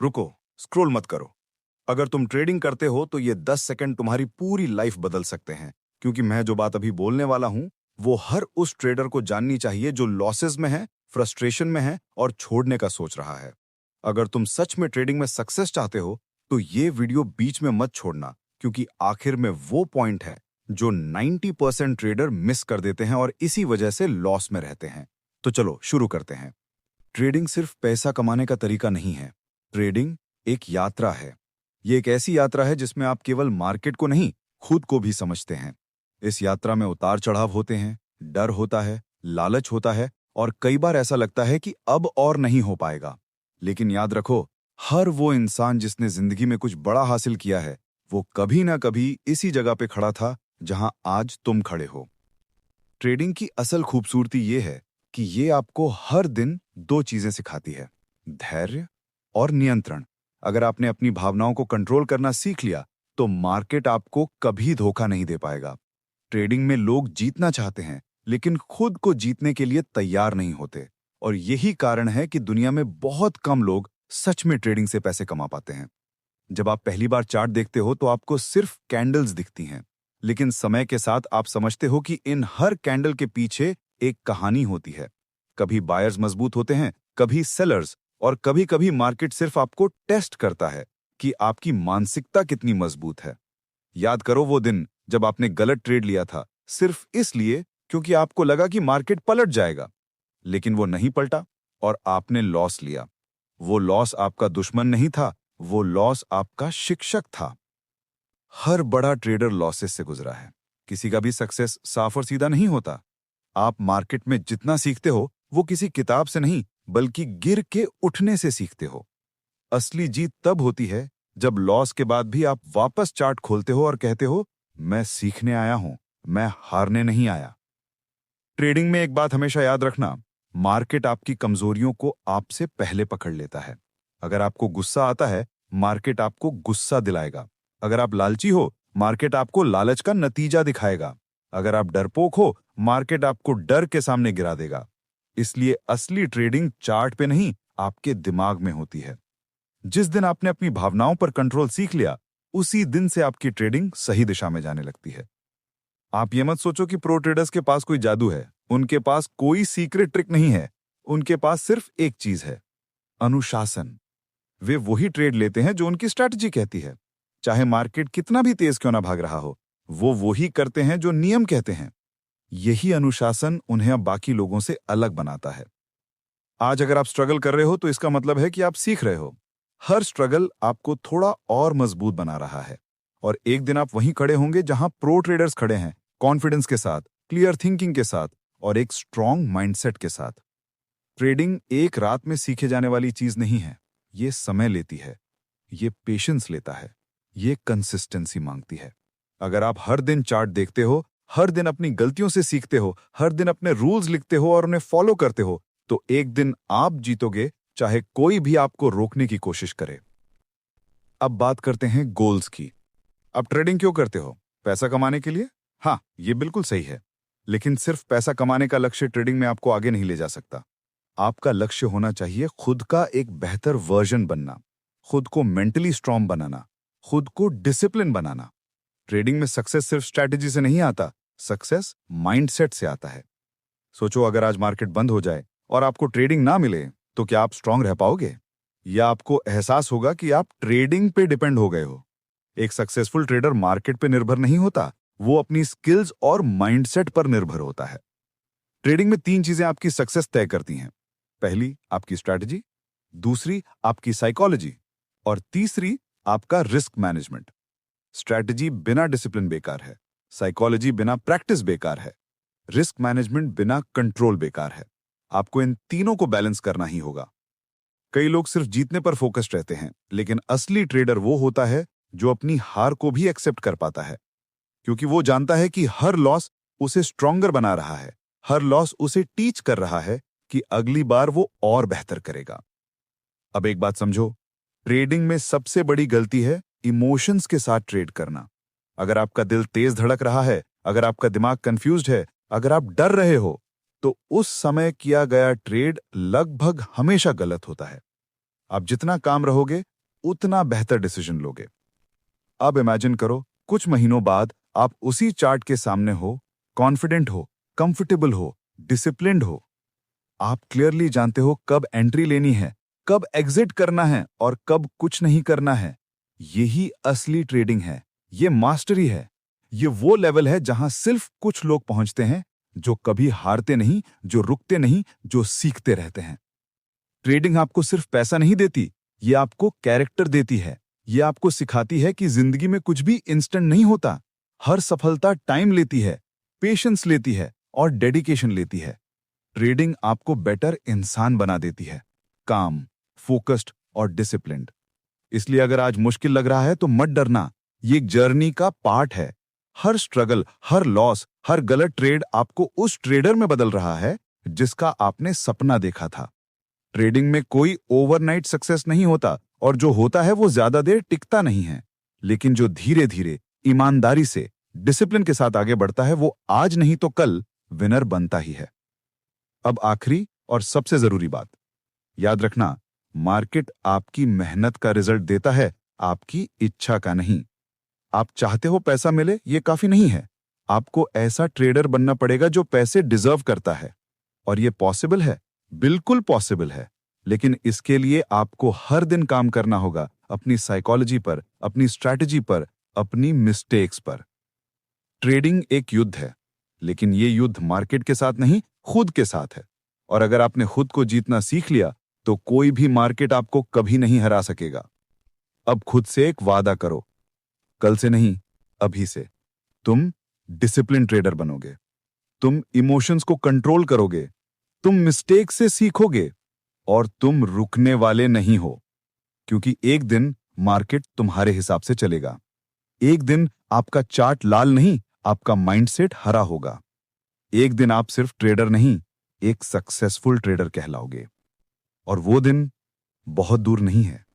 रुको, स्क्रॉल मत करो। अगर तुम ट्रेडिंग करते हो तो ये 10 सेकंड तुम्हारी पूरी लाइफ बदल सकते हैं, क्योंकि मैं जो बात अभी बोलने वाला हूं वो हर उस ट्रेडर को जाननी चाहिए जो लॉसेस में है, फ्रस्ट्रेशन में है और छोड़ने का सोच रहा है। अगर तुम सच में ट्रेडिंग में सक्सेस चाहते हो तो ये वीडियो बीच में मत छोड़ना, क्योंकि आखिर में वो पॉइंट है जो 90% ट्रेडर मिस कर देते हैं और इसी वजह से लॉस में रहते हैं। तो चलो शुरू करते हैं। ट्रेडिंग सिर्फ पैसा कमाने का तरीका नहीं है। ट्रेडिंग एक यात्रा है। ये एक ऐसी यात्रा है जिसमें आप केवल मार्केट को नहीं, खुद को भी समझते हैं। इस यात्रा में उतार चढ़ाव होते हैं, डर होता है, लालच होता है और कई बार ऐसा लगता है कि अब और नहीं हो पाएगा। लेकिन याद रखो, हर वो इंसान जिसने जिंदगी में कुछ बड़ा हासिल किया है, वो कभी ना कभी इसी जगह पे खड़ा था जहां आज तुम खड़े हो। ट्रेडिंग की असल खूबसूरती ये है कि ये आपको हर दिन दो चीजें सिखाती है, धैर्य और नियंत्रण। अगर आपने अपनी भावनाओं को कंट्रोल करना सीख लिया तो मार्केट आपको कभी धोखा नहीं दे पाएगा। ट्रेडिंग में लोग जीतना चाहते हैं लेकिन खुद को जीतने के लिए तैयार नहीं होते, और यही कारण है कि दुनिया में बहुत कम लोग सच में ट्रेडिंग से पैसे कमा पाते हैं। जब आप पहली बार चार्ट देखते हो तो आपको सिर्फ कैंडल्स दिखती हैं, लेकिन समय के साथ आप समझते हो कि इन हर कैंडल के पीछे एक कहानी होती है। कभी बायर्स मजबूत होते हैं, कभी सेलर्स, और कभी कभी मार्केट सिर्फ आपको टेस्ट करता है कि आपकी मानसिकता कितनी मजबूत है। याद करो वो दिन जब आपने गलत ट्रेड लिया था, सिर्फ इसलिए क्योंकि आपको लगा कि मार्केट पलट जाएगा, लेकिन वो नहीं पलटा और आपने लॉस लिया। वो लॉस आपका दुश्मन नहीं था, वो लॉस आपका शिक्षक था। हर बड़ा ट्रेडर लॉसेस से गुजरा है। किसी का भी सक्सेस साफ और सीधा नहीं होता। आप मार्केट में जितना सीखते हो वो किसी किताब से नहीं, बल्कि गिर के उठने से सीखते हो। असली जीत तब होती है जब लॉस के बाद भी आप वापस चार्ट खोलते हो और कहते हो, मैं सीखने आया हूं, मैं हारने नहीं आया। ट्रेडिंग में एक बात हमेशा याद रखना, मार्केट आपकी कमजोरियों को आपसे पहले पकड़ लेता है। अगर आपको गुस्सा आता है, मार्केट आपको गुस्सा दिलाएगा। अगर आप लालची हो, मार्केट आपको लालच का नतीजा दिखाएगा। अगर आप डरपोक हो, मार्केट आपको डर के सामने गिरा देगा। इसलिए असली ट्रेडिंग चार्ट पे नहीं, आपके दिमाग में होती है। जिस दिन आपने अपनी भावनाओं पर कंट्रोल सीख लिया, उसी दिन से आपकी ट्रेडिंग सही दिशा में जाने लगती है। आप ये मत सोचो कि प्रो ट्रेडर्स के पास कोई जादू है। उनके पास कोई सीक्रेट ट्रिक नहीं है। उनके पास सिर्फ एक चीज है, अनुशासन। वे वही ट्रेड लेते हैं जो उनकी स्ट्रैटेजी कहती है। चाहे मार्केट कितना भी तेज क्यों ना भाग रहा हो, वो वही करते हैं जो नियम कहते हैं। यही अनुशासन उन्हें अब बाकी लोगों से अलग बनाता है। आज अगर आप स्ट्रगल कर रहे हो तो इसका मतलब है कि आप सीख रहे हो। हर स्ट्रगल आपको थोड़ा और मजबूत बना रहा है, और एक दिन आप वहीं खड़े होंगे जहां प्रो ट्रेडर्स खड़े हैं, कॉन्फिडेंस के साथ, क्लियर थिंकिंग के साथ और एक स्ट्रॉन्ग माइंडसेट के साथ। ट्रेडिंग एक रात में सीखे जाने वाली चीज नहीं है। ये समय लेती है, ये पेशेंस लेता है, ये कंसिस्टेंसी मांगती है। अगर आप हर दिन चार्ट देखते हो, हर दिन अपनी गलतियों से सीखते हो, हर दिन अपने रूल्स लिखते हो और उन्हें फॉलो करते हो, तो एक दिन आप जीतोगे, चाहे कोई भी आपको रोकने की कोशिश करे। अब बात करते हैं गोल्स की। अब ट्रेडिंग क्यों करते हो? पैसा कमाने के लिए? हाँ, ये बिल्कुल सही है। लेकिन सिर्फ पैसा कमाने का लक्ष्य ट्रेडिंग में आपको आगे नहीं ले जा सकता। आपका लक्ष्य होना चाहिए खुद का एक बेहतर वर्जन बनना, खुद को मेंटली स्ट्रांग बनाना, खुद को डिसिप्लिन बनाना। ट्रेडिंग में सक्सेस सिर्फ स्ट्रैटेजी से नहीं आता, सक्सेस माइंडसेट से आता है। सोचो, अगर आज मार्केट बंद हो जाए और आपको ट्रेडिंग ना मिले, तो क्या आप स्ट्रांग रह पाओगे? या आपको एहसास होगा कि आप ट्रेडिंग पे डिपेंड हो गए हो? एक सक्सेसफुल ट्रेडर मार्केट पे निर्भर नहीं होता, वो अपनी स्किल्स और माइंडसेट पर निर्भर होता है। ट्रेडिंग में तीन चीजें आपकी सक्सेस तय करती हैं। पहली, आपकी स्ट्रैटेजी, दूसरी, आपकी साइकोलॉजी, और तीसरी, आपका रिस्क मैनेजमेंट। स्ट्रैटेजी बिना डिसिप्लिन बेकार है, साइकोलॉजी बिना प्रैक्टिस बेकार है, रिस्क मैनेजमेंट बिना कंट्रोल बेकार है। आपको इन तीनों को बैलेंस करना ही होगा। कई लोग सिर्फ जीतने पर फोकस्ड रहते हैं, लेकिन असली ट्रेडर वो होता है जो अपनी हार को भी एक्सेप्ट कर पाता है, क्योंकि वो जानता है कि हर लॉस उसे स्ट्रॉन्गर बना रहा है, हर लॉस उसे टीच कर रहा है कि अगली बार वो और बेहतर करेगा। अब एक बात समझो, ट्रेडिंग में सबसे बड़ी गलती है इमोशंस के साथ ट्रेड करना। अगर आपका दिल तेज धड़क रहा है, अगर आपका दिमाग कंफ्यूज्ड है, अगर आप डर रहे हो, तो उस समय किया गया ट्रेड लगभग हमेशा गलत होता है। आप जितना काम रहोगे, उतना बेहतर डिसीजन लोगे। अब इमेजिन करो, कुछ महीनों बाद आप उसी चार्ट के सामने हो, कॉन्फिडेंट हो, कंफर्टेबल हो, डिसिप्लिन्ड हो। आप क्लियरली जानते हो कब एंट्री लेनी है, कब एग्जिट करना है और कब कुछ नहीं करना है। यही असली ट्रेडिंग है, ये मास्टरी है। ये वो लेवल है जहां सिर्फ कुछ लोग पहुंचते हैं, जो कभी हारते नहीं, जो रुकते नहीं, जो सीखते रहते हैं। ट्रेडिंग आपको सिर्फ पैसा नहीं देती, ये आपको कैरेक्टर देती है। ये आपको सिखाती है कि जिंदगी में कुछ भी इंस्टेंट नहीं होता। हर सफलता टाइम लेती है, पेशेंस लेती है और डेडिकेशन लेती है। ट्रेडिंग आपको बेटर इंसान बना देती है, काम, फोकस्ड और डिसिप्लिन्ड। इसलिए अगर आज मुश्किल लग रहा है तो मत डरना, ये एक जर्नी का पार्ट है। हर स्ट्रगल, हर लॉस, हर गलत ट्रेड आपको उस ट्रेडर में बदल रहा है जिसका आपने सपना देखा था। ट्रेडिंग में कोई ओवरनाइट सक्सेस नहीं होता और जो होता है वो ज्यादा देर टिकता नहीं है। लेकिन जो धीरे धीरे, ईमानदारी से, डिसिप्लिन के साथ आगे बढ़ता है वो आज नहीं तो कल विनर बनता ही है। अब आखिरी और सबसे जरूरी बात, याद रखना, मार्केट आपकी मेहनत का रिजल्ट देता है, आपकी इच्छा का नहीं। आप चाहते हो पैसा मिले, ये काफी नहीं है। आपको ऐसा ट्रेडर बनना पड़ेगा जो पैसे डिजर्व करता है। और ये पॉसिबल है, बिल्कुल पॉसिबल है। लेकिन इसके लिए आपको हर दिन काम करना होगा, अपनी साइकोलॉजी पर, अपनी स्ट्रैटेजी पर, अपनी मिस्टेक्स पर। ट्रेडिंग एक युद्ध है, लेकिन ये युद्ध मार्केट के साथ नहीं, खुद के साथ है। और अगर आपने खुद को जीतना सीख लिया तो कोई भी मार्केट आपको कभी नहीं हरा सकेगा। अब खुद से एक वादा करो, कल से नहीं, अभी से। तुम डिसिप्लिन ट्रेडर बनोगे, तुम इमोशंस को कंट्रोल करोगे, तुम मिस्टेक से सीखोगे और तुम रुकने वाले नहीं हो। क्योंकि एक दिन मार्केट तुम्हारे हिसाब से चलेगा। एक दिन आपका चार्ट लाल नहीं, आपका माइंडसेट हरा होगा। एक दिन आप सिर्फ ट्रेडर नहीं, एक सक्सेसफुल ट्रेडर कहलाओगे। और वो दिन बहुत दूर नहीं है।